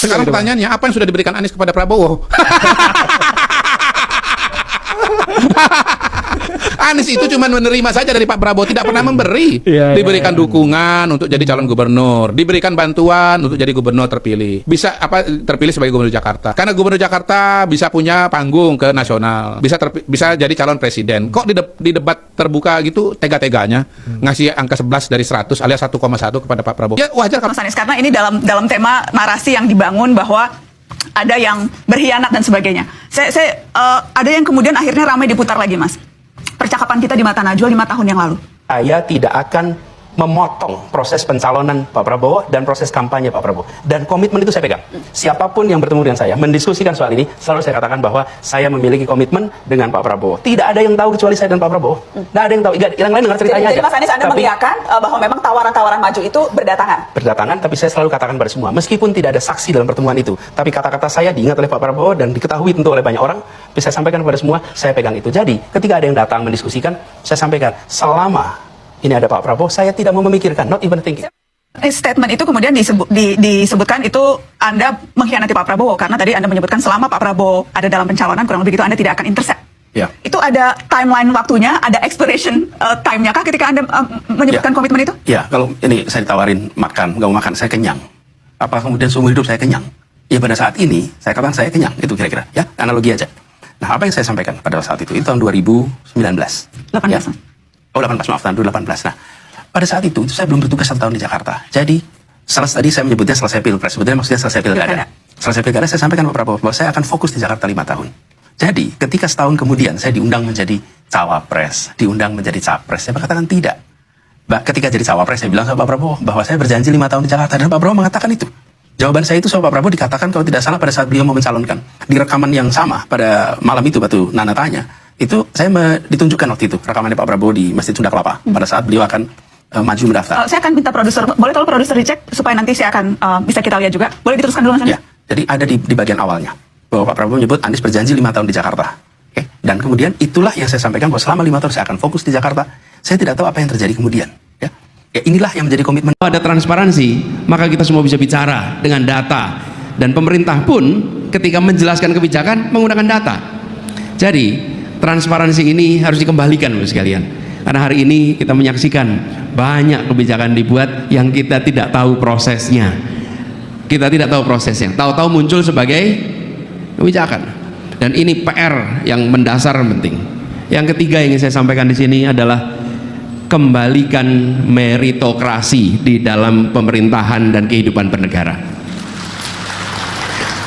Sekarang pertanyaannya, apa yang sudah diberikan Anies kepada Prabowo? Anies itu cuma menerima saja dari Pak Prabowo, tidak pernah memberi. Diberikan dukungan untuk jadi calon gubernur, diberikan bantuan untuk jadi gubernur terpilih. Bisa terpilih sebagai gubernur Jakarta. Karena gubernur Jakarta bisa punya panggung ke nasional, bisa jadi calon presiden. Kok di debat terbuka gitu tega-teganya ngasih angka 11 dari 100 alias 1,1 kepada Pak Prabowo? Ya wajar Mas Anies, karena ini dalam tema narasi yang dibangun bahwa ada yang berkhianat dan sebagainya. Ada yang kemudian akhirnya ramai diputar lagi, Mas. Percakapan kita di Mata Najwa 5 tahun yang lalu. Saya tidak akan memotong proses pencalonan Pak Prabowo dan proses kampanye Pak Prabowo. Dan komitmen itu saya pegang. Siapapun yang bertemu dengan saya, mendiskusikan soal ini, selalu saya katakan bahwa saya memiliki komitmen dengan Pak Prabowo. Tidak ada yang tahu kecuali saya dan Pak Prabowo. Tidak ada yang tahu. Yang lain dengar ceritanya Jadi aja. Mas Anies, Anda mengiyakan bahwa memang tawaran-tawaran maju itu berdatangan? Berdatangan, tapi saya selalu katakan pada semua, meskipun tidak ada saksi dalam pertemuan itu, tapi kata-kata saya diingat oleh Pak Prabowo dan diketahui tentu oleh banyak orang, bisa saya sampaikan kepada semua, saya pegang itu. Jadi, ketika ada yang datang mendiskusikan, saya sampaikan, selama ini ada Pak Prabowo, saya tidak mau memikirkan, not even thinking. Statement itu kemudian disebutkan itu Anda mengkhianati Pak Prabowo, karena tadi Anda menyebutkan selama Pak Prabowo ada dalam pencalonan, kurang lebih itu Anda tidak akan intercept. Ya. Itu ada timeline waktunya, ada expiration time-nya kah ketika Anda menyebutkan komitmen itu? Ya, kalau ini saya ditawarin makan, nggak mau makan, saya kenyang. Apa kemudian seumur hidup saya kenyang? Ya pada saat ini, saya katakan saya kenyang, itu kira-kira. Ya, analogi aja. Nah, apa yang saya sampaikan pada saat itu tahun 2019. 18. Ya. Oh, 18, maaf, tahun 2018. Nah, pada saat itu saya belum bertugas 1 tahun di Jakarta. Jadi, tadi saya menyebutnya selesai pilpres, sebetulnya maksudnya selesai pilkada. Selesai pilkada, saya sampaikan Pak Prabowo bahwa saya akan fokus di Jakarta 5 tahun. Jadi, ketika setahun kemudian saya diundang menjadi cawapres, diundang menjadi capres, saya katakan tidak. Ketika jadi cawapres, saya bilang sama Pak Prabowo bahwa saya berjanji 5 tahun di Jakarta, dan Pak Prabowo mengatakan itu. Jawaban saya itu sama Pak Prabowo dikatakan kalau tidak salah pada saat beliau mau mencalonkan. Di rekaman yang sama pada malam itu, waktu Nana tanya, itu saya ditunjukkan waktu itu rekamannya Pak Prabowo di Masjid Sunda Kelapa pada saat beliau akan maju mendaftar. Saya akan minta produser, boleh tolong produser dicek supaya nanti saya akan bisa kita lihat juga. Boleh diteruskan dulu Mas Anies? Ya, jadi ada di bagian awalnya bahwa Pak Prabowo menyebut Anies berjanji 5 tahun di Jakarta. Oke? Dan kemudian itulah yang saya sampaikan bahwa selama 5 tahun saya akan fokus di Jakarta. Saya tidak tahu apa yang terjadi kemudian. Ya, inilah yang menjadi komitmen. Ada transparansi, maka kita semua bisa bicara dengan data, dan pemerintah pun ketika menjelaskan kebijakan menggunakan data. Jadi transparansi ini harus dikembalikan Bapak sekalian, karena hari ini kita menyaksikan banyak kebijakan dibuat yang kita tidak tahu prosesnya. Kita tidak tahu prosesnya, tahu-tahu muncul sebagai kebijakan, dan ini PR yang mendasar penting. Yang ketiga yang ingin saya sampaikan di sini adalah kembalikan meritokrasi di dalam pemerintahan dan kehidupan bernegara.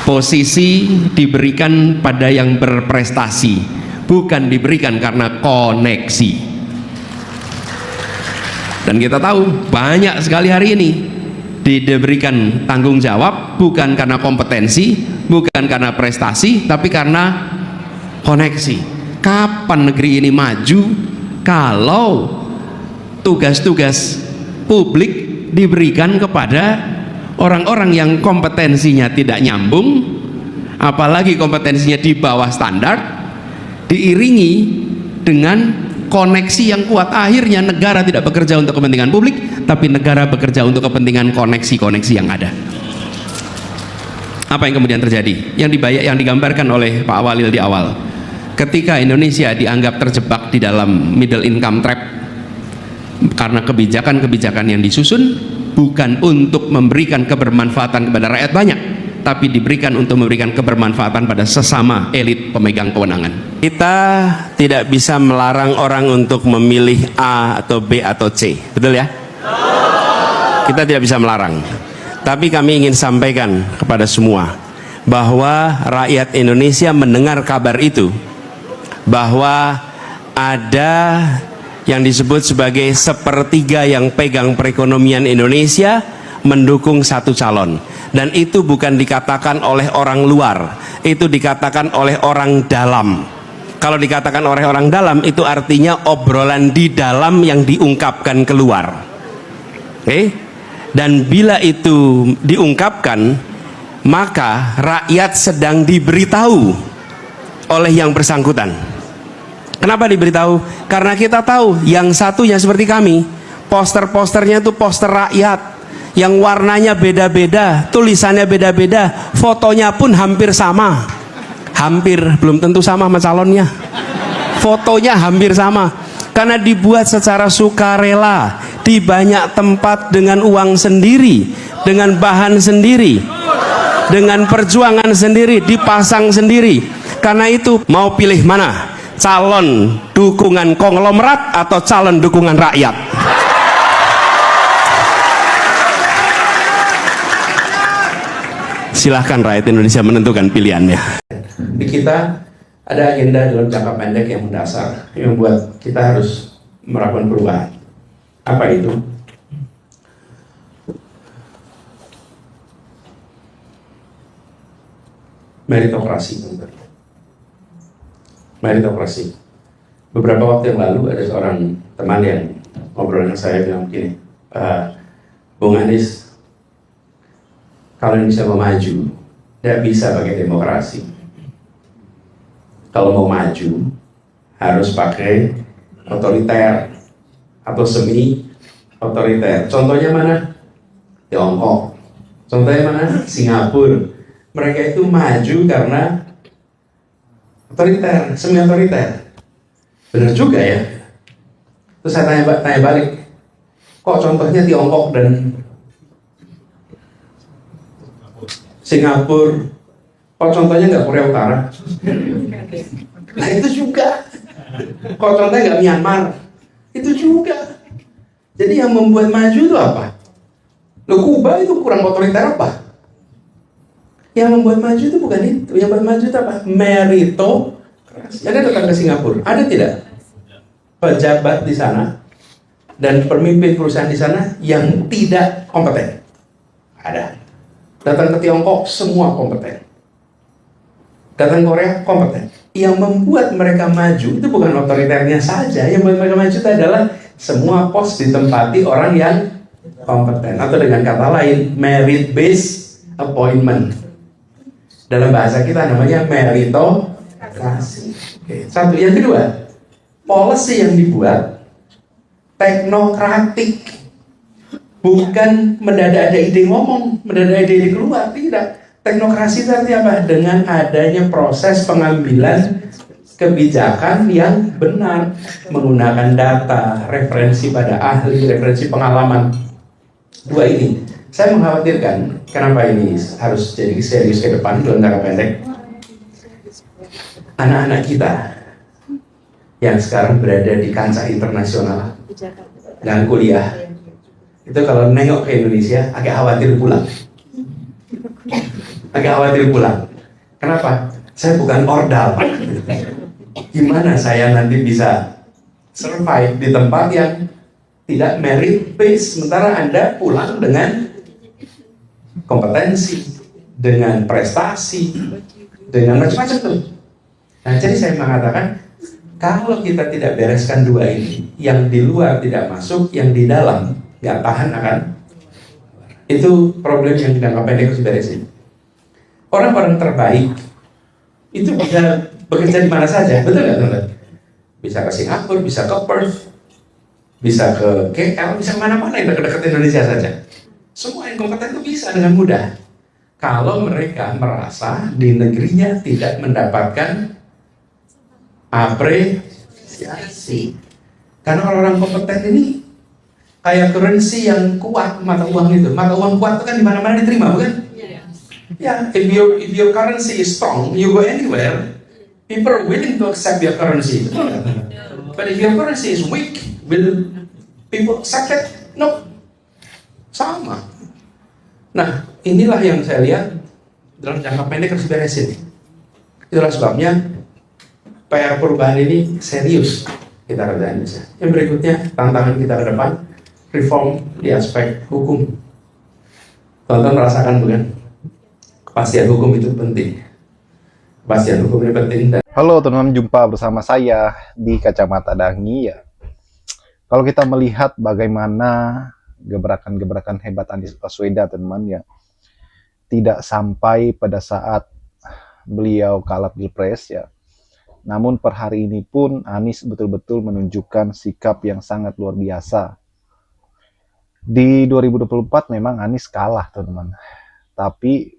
Posisi diberikan pada yang berprestasi, bukan diberikan karena koneksi. Dan kita tahu banyak sekali hari ini diberikan tanggung jawab bukan karena kompetensi, bukan karena prestasi, tapi karena koneksi. Kapan negeri ini maju kalau tugas-tugas publik diberikan kepada orang-orang yang kompetensinya tidak nyambung, apalagi kompetensinya di bawah standar, diiringi dengan koneksi yang kuat. Akhirnya negara tidak bekerja untuk kepentingan publik, tapi negara bekerja untuk kepentingan koneksi-koneksi yang ada. Apa yang kemudian terjadi? Yang digambarkan oleh Pak Walil di awal, ketika Indonesia dianggap terjebak di dalam middle income trap karena kebijakan-kebijakan yang disusun bukan untuk memberikan kebermanfaatan kepada rakyat banyak, tapi diberikan untuk memberikan kebermanfaatan pada sesama elit pemegang kewenangan. Kita tidak bisa melarang orang untuk memilih A atau B atau C, betul ya? Kita tidak bisa melarang. Tapi kami ingin sampaikan kepada semua bahwa rakyat Indonesia mendengar kabar itu, bahwa ada yang disebut sebagai sepertiga yang pegang perekonomian Indonesia mendukung satu calon. Dan itu bukan dikatakan oleh orang luar, itu dikatakan oleh orang dalam. Kalau dikatakan oleh orang dalam, itu artinya obrolan di dalam yang diungkapkan keluar. Oke? Dan bila itu diungkapkan, maka rakyat sedang diberitahu oleh yang bersangkutan. Kenapa diberitahu? Karena kita tahu yang satunya seperti kami, poster-posternya itu poster rakyat yang warnanya beda-beda, tulisannya beda-beda, fotonya pun hampir sama. Hampir, belum tentu sama calonnya. Fotonya hampir sama. Karena dibuat secara sukarela, di banyak tempat dengan uang sendiri, dengan bahan sendiri, dengan perjuangan sendiri, dipasang sendiri. Karena itu mau pilih mana? Calon dukungan konglomerat atau calon dukungan rakyat? Silahkan rakyat Indonesia menentukan pilihannya. Di kita ada agenda dalam jangka pendek yang mendasar yang membuat kita harus melakukan perubahan. Apa itu? Meritokrasi. Meritokrasi. Beberapa waktu yang lalu ada seorang teman yang ngobrol dengan saya bilang begini, Bung Anies, kalau Indonesia mau maju, tidak bisa pakai demokrasi. Kalau mau maju, harus pakai otoriter atau semi otoriter. Contohnya mana? Tiongkok. Contohnya mana? Singapura. Mereka itu maju karena otoriter, semi otoriter. Benar juga ya. Terus saya tanya balik, kok contohnya Tiongkok dan Singapura, kok contohnya nggak Korea Utara? Nah itu juga. Kok contohnya nggak Myanmar? Itu juga. Jadi yang membuat maju itu apa? Loh, Kuba itu kurang otoriter apa? Yang membuat maju itu bukan itu. Yang membuat maju itu apa? Meritokrasi. Anda datang ke Singapura, ada tidak pejabat di sana dan pemimpin perusahaan di sana yang tidak kompeten? Ada. Datang ke Tiongkok, semua kompeten. Datang ke Korea, kompeten. Yang membuat mereka maju itu bukan otoriternya saja. Yang membuat mereka maju itu adalah semua pos ditempati orang yang kompeten. Atau dengan kata lain, merit based appointment. Dalam bahasa kita namanya meritokrasi. Oke. Satu. Yang kedua, policy yang dibuat teknokratik. Bukan mendadak ada ide ngomong, mendadak ada ide keluar, tidak. Teknokrasi itu artinya apa? Dengan adanya proses pengambilan kebijakan yang benar, menggunakan data, referensi pada ahli, referensi pengalaman. Dua ini, saya mengkhawatirkan kenapa ini harus jadi serius ke depan dalam jangka pendek. Anak-anak kita yang sekarang berada di kancah internasional dan kuliah, itu kalau nengok ke Indonesia agak khawatir pulang. Agak khawatir pulang. Kenapa? Saya bukan ordal, Pak. Gimana saya nanti bisa survive di tempat yang tidak merit based, sementara Anda pulang dengan kompetensi, dengan prestasi, dengan macam-macam tuh. Nah, jadi saya mengatakan kalau kita tidak bereskan dua ini, yang di luar tidak masuk, yang di dalam nggak tahan akan, itu problem yang jangka pendek harus beresin. Orang-orang terbaik itu bisa bekerja di mana saja, betul nggak teman-teman? Bisa ke Singapura, bisa ke Perth, bisa ke KL, bisa kemana-mana yang dekat-dekat Indonesia saja. Semua yang kompeten itu bisa dengan mudah. Kalau mereka merasa di negerinya tidak mendapatkan apresiasi. Karena orang-orang kompeten ini kayak currency yang kuat, mata uang itu. Mata uang kuat itu kan di mana-mana diterima, bukan? Ya, if your currency is strong, you go anywhere, people are willing to accept your currency. But if your currency is weak, will people accept it? No. Sama. Nah, inilah yang saya lihat dalam jangka pendek harus beresin. Itulah sebabnya PR perubahan ini serius kita kerjain. Yang berikutnya, tantangan kita ke depan, reform di aspek hukum. Teman-teman merasakan bukan? Kepastian hukum itu penting. Kepastian hukum ini penting. Halo teman-teman, jumpa bersama saya di Kacamata Dangi ya. Kalau kita melihat bagaimana gebrakan-gebrakan hebat Anies Baswedan, teman-teman ya, tidak sampai pada saat beliau kalah Pilpres ya. Namun per hari ini pun Anies betul-betul menunjukkan sikap yang sangat luar biasa. Di 2024 memang Anies kalah, teman-teman. Tapi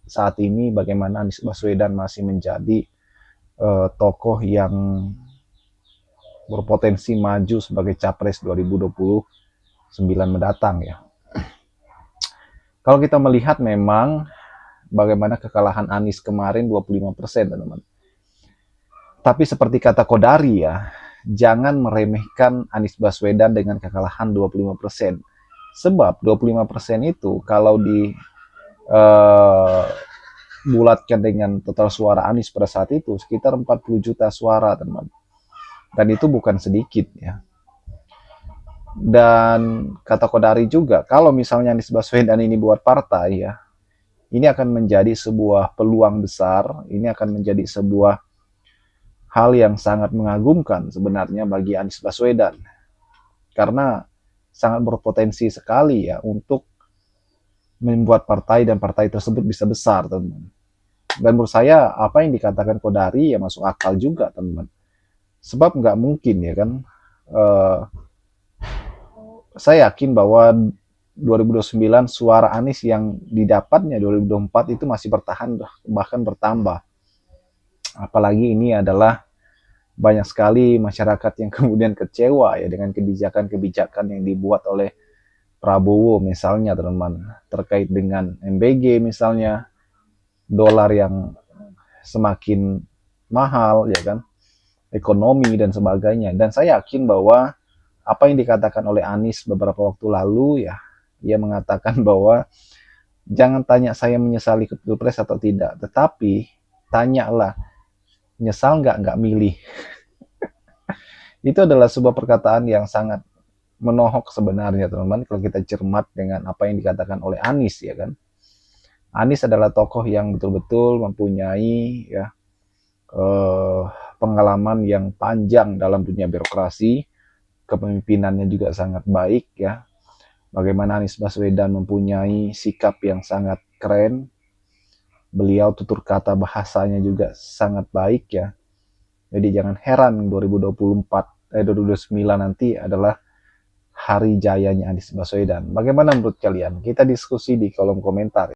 saat ini bagaimana Anies Baswedan masih menjadi tokoh yang berpotensi maju sebagai capres 2029 mendatang ya. Kalau kita melihat memang bagaimana kekalahan Anies kemarin 25%, teman-teman. Tapi seperti kata Kodari ya, jangan meremehkan Anies Baswedan dengan kekalahan 25%. Sebab 25% itu kalau di bulatkan dengan total suara Anies pada saat itu sekitar 40 juta suara, teman-teman. Dan itu bukan sedikit ya. Dan kata Kodari juga, kalau misalnya Anies Baswedan ini buat partai ya, ini akan menjadi sebuah peluang besar, ini akan menjadi sebuah hal yang sangat mengagumkan sebenarnya bagi Anies Baswedan. Karena sangat berpotensi sekali ya untuk membuat partai dan partai tersebut bisa besar, teman-teman. Dan menurut saya apa yang dikatakan Kodari ya masuk akal juga, teman-teman. Sebab nggak mungkin ya kan, saya yakin bahwa 2029 suara Anies yang didapatnya 2024 itu masih bertahan bahkan bertambah. Apalagi ini adalah banyak sekali masyarakat yang kemudian kecewa ya dengan kebijakan-kebijakan yang dibuat oleh Prabowo misalnya, teman-teman, terkait dengan MBG misalnya, dolar yang semakin mahal ya kan, ekonomi dan sebagainya. Dan saya yakin bahwa apa yang dikatakan oleh Anies beberapa waktu lalu ya, dia mengatakan bahwa jangan tanya saya menyesali ke Pilpres atau tidak, tetapi tanyalah nyesal nggak milih. Itu adalah sebuah perkataan yang sangat menohok sebenarnya, teman-teman, kalau kita cermat dengan apa yang dikatakan oleh Anies ya kan. Anies adalah tokoh yang betul-betul mempunyai ya pengalaman yang panjang dalam dunia birokrasi, kepemimpinannya juga sangat baik ya. Bagaimana Anies Baswedan mempunyai sikap yang sangat keren, beliau tutur kata bahasanya juga sangat baik ya. Jadi jangan heran 2029 nanti adalah hari jayanya Anies Baswedan. Bagaimana menurut kalian? Kita diskusi di kolom komentar.